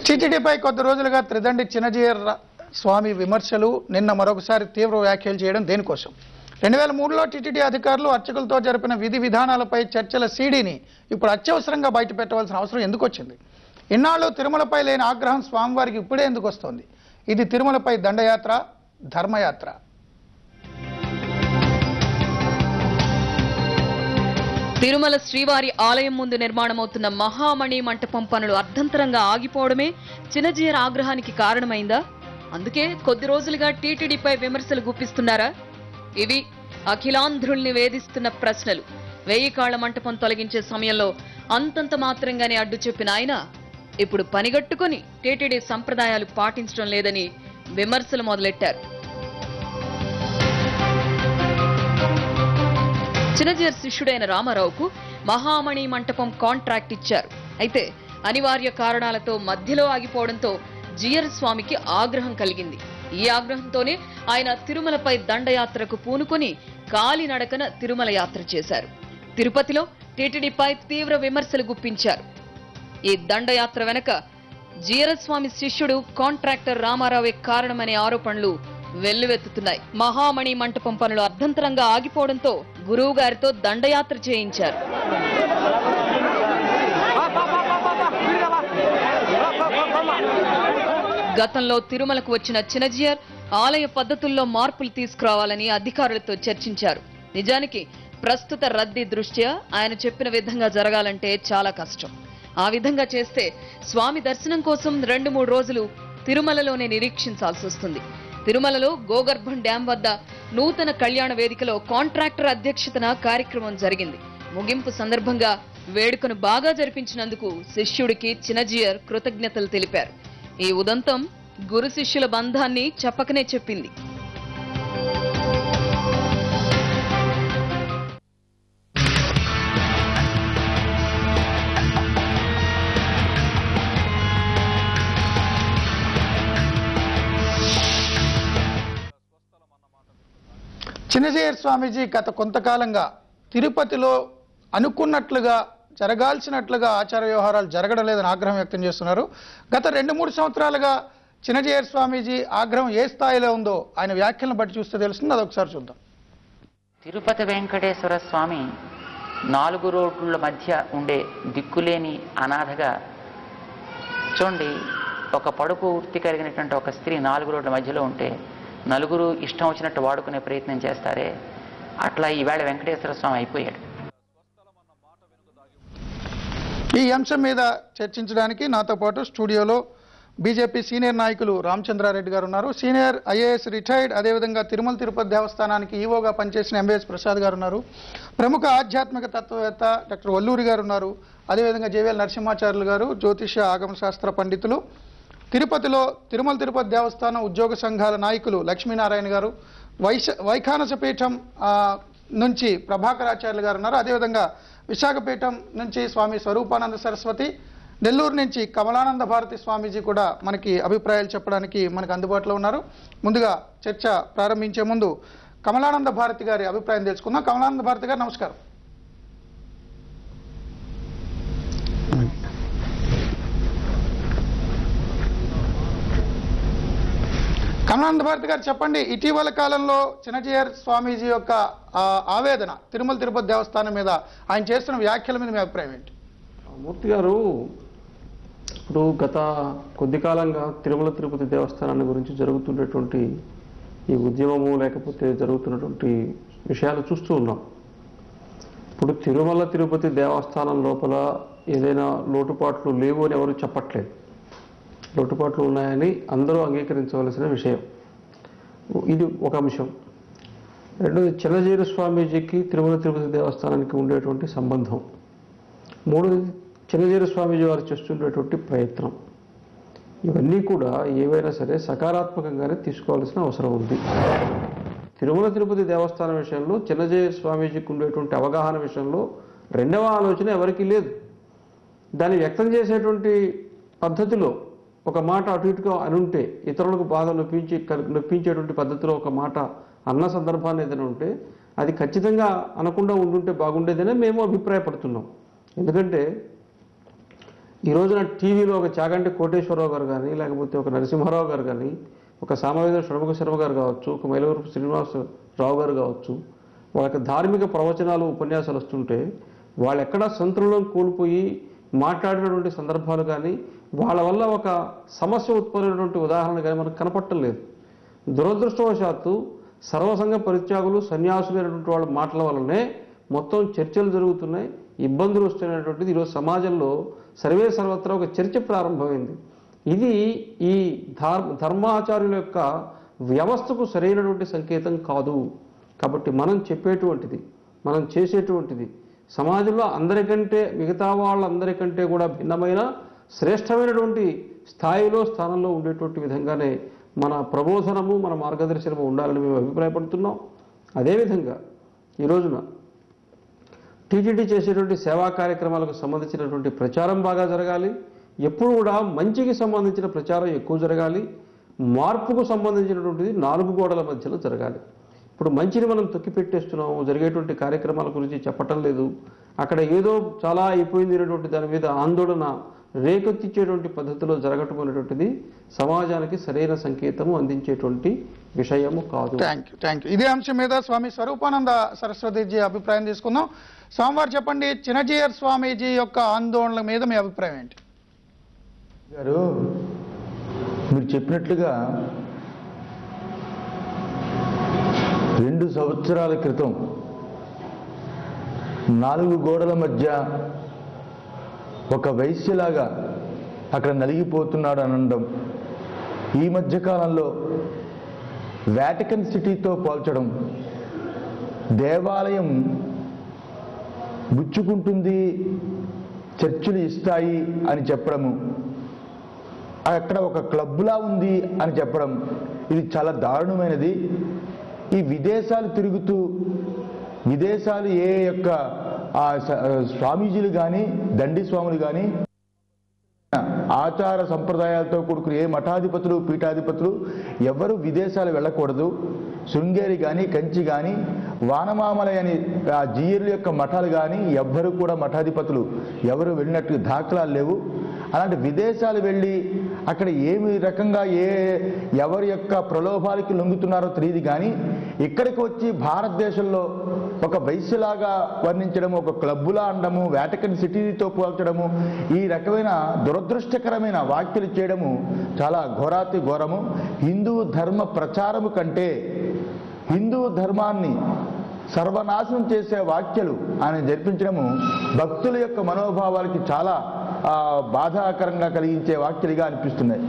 టీటీడీపై కొద్ది రోజులుగా త్రిదండి చినజీయర్ స్వామి విమర్శలు, నిన్న మరొకసారి తీవ్ర వ్యాఖ్యలు చేయడం దేనికోసం? 2003లో టీటీడీ అధికారులు అర్చకులతో జరిపిన విధి విధానాలపై చర్చల సీడీని ఇప్పుడు అత్యవసరంగా బయట పెట్టవలసిన అవసరం ఎందుకు వచ్చింది? ఇన్నాళ్ళు తిరుమలపై లేని ఆగ్రహం స్వామివారికి ఇప్పుడే ఎందుకు వస్తోంది? ఇది తిరుమలపై దండయాత్ర, ధర్మయాత్ర? తిరుమల శ్రీవారి ఆలయం ముందు నిర్మాణమవుతున్న మహామణి మంటపం పనులు అర్ధంతరంగా ఆగిపోవడమే చినజీయర్ ఆగ్రహానికి కారణమైందా? అందుకే కొద్ది రోజులుగా టీటీడీపై విమర్శలు గుప్పిస్తున్నారా? ఇవి అఖిలాంధ్రుల్ని వేధిస్తున్న ప్రశ్నలు. 1000 కాళ్ల మంటపం తొలగించే సమయంలో అంతంత మాత్రంగానే అడ్డు చెప్పిన ఆయన ఇప్పుడు పనిగట్టుకుని టీటీడీ సంప్రదాయాలు పాటించడం లేదని విమర్శలు మొదలెట్టారు. చినజీయర్ శిష్యుడైన రామారావుకు మహామణి మంటపం కాంట్రాక్ట్ ఇచ్చారు. అయితే అనివార్య కారణాలతో మధ్యలో ఆగిపోవడంతో జీయర్ స్వామికి ఆగ్రహం కలిగింది. ఈ ఆగ్రహంతోనే ఆయన తిరుమలపై దండయాత్రకు పూనుకొని కాలినడకన తిరుమల యాత్ర చేశారు. తిరుపతిలో టీటీడీపై తీవ్ర విమర్శలు గుప్పించారు. ఈ దండయాత్ర వెనక జీయర్ స్వామి శిష్యుడు కాంట్రాక్టర్ రామారావే కారణమనే ఆరోపణలు వెల్లువెత్తుతున్నాయి. మహామణి మంటపం పనులు అర్ధంతరంగా ఆగిపోవడంతో గురువు గారితో దండయాత్ర చేయించారు. గతంలో తిరుమలకు వచ్చిన చినజీయర్ ఆలయ పద్ధతుల్లో మార్పులు తీసుకురావాలని అధికారులతో చర్చించారు. నిజానికి ప్రస్తుత రద్దీ దృష్ట్యా ఆయన చెప్పిన విధంగా జరగాలంటే చాలా కష్టం. ఆ విధంగా చేస్తే స్వామి దర్శనం కోసం 2-3 రోజులు తిరుమలలోనే నిరీక్షించాల్సి వస్తుంది. తిరుమలలో గోగర్భం డ్యాం వద్ద నూతన కళ్యాణ వేదికలో కాంట్రాక్టర్ అధ్యక్షతన కార్యక్రమం జరిగింది. ముగింపు సందర్భంగా వేడుకను బాగా జరిపించినందుకు శిష్యుడికి చినజీయర్ కృతజ్ఞతలు తెలిపారు. ఈ ఉదంతం గురు శిష్యుల బంధాన్ని చెప్పకనే చెప్పింది. చినజీయర్ స్వామీజీ గత కొంతకాలంగా తిరుపతిలో అనుకున్నట్లుగా జరగాల్సినట్లుగా ఆచార వ్యవహారాలు జరగడం లేదని ఆగ్రహం వ్యక్తం చేస్తున్నారు. గత 2-3 సంవత్సరాలుగా చినజీయర్ స్వామీజీ ఆగ్రహం ఏ స్థాయిలో ఉందో ఆయన వ్యాఖ్యలను బట్టి చూస్తే తెలుస్తుంది. అదొకసారి చూద్దాం. తిరుపతి వెంకటేశ్వర స్వామి 4 రోడ్ల మధ్య ఉండే దిక్కులేని అనాథగా చూడండి. ఒక పడుపు వృత్తి కలిగినటువంటి ఒక స్త్రీ 4 రోడ్ల మధ్యలో ఉంటే నలుగురు ఇష్టం వచ్చినట్టు వాడుకునే ప్రయత్నం చేస్తారే, అట్లా ఈవేళ వెంకటేశ్వర స్వామి అయిపోయాడు. ఈ అంశం మీద చర్చించడానికి నాతో పాటు స్టూడియోలో బీజేపీ సీనియర్ నాయకులు రామచంద్రారెడ్డి గారు ఉన్నారు. సీనియర్ ఐఏఎస్ రిటైర్డ్, అదేవిధంగా తిరుమల తిరుపతి దేవస్థానానికి ఈవోగా పనిచేసిన ఎంవీఎస్ ప్రసాద్ గారు ఉన్నారు. ప్రముఖ ఆధ్యాత్మిక తత్వవేత్త డాక్టర్ వల్లూరి గారు ఉన్నారు. అదేవిధంగా జేవీఎల్ నరసింహాచార్యులు గారు జ్యోతిష ఆగమశాస్త్ర పండితులు. తిరుపతిలో తిరుమల తిరుపతి దేవస్థానం ఉద్యోగ సంఘాల నాయకులు లక్ష్మీనారాయణ గారు, వైఖానస పీఠం నుంచి ప్రభాకరాచార్యులు గారు ఉన్నారు. అదేవిధంగా విశాఖపీఠం నుంచి స్వామి స్వరూపానంద సరస్వతి, నెల్లూరు నుంచి కమలానంద భారతి స్వామీజీ కూడా మనకి అభిప్రాయాలు చెప్పడానికి మనకు అందుబాటులో ఉన్నారు. ముందుగా చర్చ ప్రారంభించే ముందు కమలానంద భారతి గారి అభిప్రాయం తెలుసుకుందాం. కమలానంద భారతి గారు నమస్కారం. కమలానంద భారతి గారు చెప్పండి, ఇటీవల కాలంలో చినజీయర్ స్వామీజీ యొక్క ఆవేదన తిరుమల తిరుపతి దేవస్థానం మీద, ఆయన చేస్తున్న వ్యాఖ్యల మీద మీ అభిప్రాయం ఏంటి? మూర్తి గారు, ఇప్పుడు గత కొద్ది కాలంగా తిరుమల తిరుపతి దేవస్థానాన్ని గురించి జరుగుతున్నటువంటి ఈ ఉద్యమము లేకపోతే జరుగుతున్నటువంటి విషయాలు చూస్తూ ఉన్నాం. ఇప్పుడు తిరుమల తిరుపతి దేవస్థానం లోపల ఏదైనా లోటుపాట్లు లేవు అని ఎవరు చెప్పట్లేదు. లోటుపాట్లు ఉన్నాయని అందరూ అంగీకరించవలసిన విషయం. ఇది ఒక అంశం. రెండోది చినజీయర్ స్వామీజీకి తిరుమల తిరుపతి దేవస్థానానికి ఉండేటువంటి సంబంధం. మూడోది చినజీయర్ స్వామీజీ వారు చేస్తున్నటువంటి ప్రయత్నం. ఇవన్నీ కూడా ఏవైనా సరే సకారాత్మకంగానే తీసుకోవాల్సిన అవసరం ఉంది. తిరుమల తిరుపతి దేవస్థానం విషయంలో చినజీయర్ స్వామీజీకి ఉండేటువంటి అవగాహన విషయంలో రెండవ ఆలోచన ఎవరికీ లేదు. దాన్ని వ్యక్తం చేసేటువంటి పద్ధతిలో ఒక మాట అటు ఇటుగా అనుంటే, ఇతరులకు బాధ నొప్పించేటువంటి పద్ధతిలో ఒక మాట అన్న సందర్భాన్ని ఏదైనా ఉంటే అది ఖచ్చితంగా అనకుండా ఉండుంటే బాగుండేదనే మేము అభిప్రాయపడుతున్నాం. ఎందుకంటే ఈ రోజున టీవీలో ఒక చాగంటి కోటేశ్వరరావు గారు కానీ, లేకపోతే ఒక నరసింహారావు గారు కానీ, ఒక సామవేద షణ్ముఖ శర్మ గారు కావచ్చు, ఒక మైలవరపు శ్రీనివాసరావు గారు కావచ్చు, వాళ్ళకి ధార్మిక ప్రవచనాలు ఉపన్యాసాలు వస్తుంటే వాళ్ళు ఎక్కడా సంతులనం కోల్పోయి మాట్లాడినటువంటి సందర్భాలు కానీ, వాళ్ళ వల్ల ఒక సమస్య ఉత్పన్నమైనటువంటి ఉదాహరణ కానీ మనకు కనపడటం లేదు. దురదృష్టవశాత్తు సర్వసంగ పరిత్యాగులు సన్యాసులైనటువంటి వాళ్ళ మాటల వల్లనే మొత్తం చర్చలు జరుగుతున్నాయి, ఇబ్బందులు వస్తున్నటువంటిది ఈరోజు సమాజంలో సర్వే సర్వత్రా ఒక చర్చ ప్రారంభమైంది. ఇది ఈ ధర్మాచార్యుల యొక్క వ్యవస్థకు సరైనటువంటి సంకేతం కాదు. కాబట్టి మనం చెప్పేటువంటిది, మనం చేసేటువంటిది సమాజంలో అందరికంటే, మిగతా వాళ్ళందరికంటే కూడా భిన్నమైన శ్రేష్టమైనటువంటి స్థాయిలో, స్థానంలో ఉండేటువంటి విధంగానే మన ప్రబోధనము, మన మార్గదర్శనము ఉండాలని మేము అభిప్రాయపడుతున్నాం. అదేవిధంగా ఈ రోజున టీటీడీ చేసేటువంటి సేవా కార్యక్రమాలకు సంబంధించినటువంటి ప్రచారం బాగా జరగాలి. ఎప్పుడు కూడా మంచికి సంబంధించిన ప్రచారం ఎక్కువ జరగాలి. మార్పుకు సంబంధించినటువంటిది 4 గోడల మధ్యలో జరగాలి. ఇప్పుడు మంచిని మనం తొక్కిపెట్టేస్తున్నాము, జరిగేటువంటి కార్యక్రమాల గురించి చెప్పటం లేదు. అక్కడ ఏదో చాలా అయిపోయింది అనేటువంటి దాని మీద ఆందోళన రేకెత్తించేటువంటి పద్ధతిలో జరగటం అనేటువంటిది సమాజానికి సరైన సంకేతము అందించేటువంటి విషయము కాదు. Thank you. ఇదే అంశం మీద స్వామి స్వరూపానంద సరస్వతిజీ అభిప్రాయం తీసుకుందాం. స్వామివారు చెప్పండి, చిన్నజీయర్ స్వామీజీ యొక్క ఆందోళన మీద మీ అభిప్రాయం ఏంటి? గారు, మీరు చెప్పినట్లుగా 2 సంవత్సరాల క్రితం 4 గోడల మధ్య ఒక వైశ్యలాగా అక్కడ నలిగిపోతున్నాడు అనడం, ఈ మధ్యకాలంలో వాటికన్ సిటీతో పోల్చడం, దేవాలయం గుచ్చుకుంటుంది, చర్చిలు ఇస్తాయి అని చెప్పడము, అక్కడ ఒక క్లబ్లా ఉంది అని చెప్పడం, ఇది చాలా దారుణమైనది. ఈ విదేశాలు తిరుగుతూ, విదేశాలు ఏ యొక్క స్వామీజీలు కానీ, దండి స్వాములు కానీ, ఆచార సంప్రదాయాలతో కూడుకుని ఏ మఠాధిపతులు, పీఠాధిపతులు ఎవరు విదేశాలు వెళ్ళకూడదు. శృంగేరి కానీ, కంచి కానీ, వానమామలై అని ఆ జీయర్ల యొక్క మఠాలు కానీ ఎవ్వరు కూడా మఠాధిపతులు ఎవరు వెళ్ళినట్టు దాఖలాలు లేవు. అలాంటి విదేశాలు వెళ్ళి అక్కడ ఏమి రకంగా ఎవరి యొక్క ప్రలోభాలకి లొంగుతున్నారో తెలియదు. కానీ ఇక్కడికి వచ్చి భారతదేశంలో ఒక వైశ్యలాగా వర్ణించడము, ఒక క్లబ్బులా అనడము, వాటికన్ సిటీతో పోల్చడము, ఈ రకమైన దురదృష్టకరమైన వ్యాఖ్యలు చేయడము చాలా ఘోరాతి ఘోరము. హిందూ ధర్మ ప్రచారము కంటే హిందూ ధర్మాన్ని సర్వనాశనం చేసే వ్యాఖ్యలు ఆయన జరిపించడము భక్తుల యొక్క మనోభావాలకి చాలా బాధాకరంగా కలిగించే వ్యాఖ్యలుగా అనిపిస్తున్నాయి.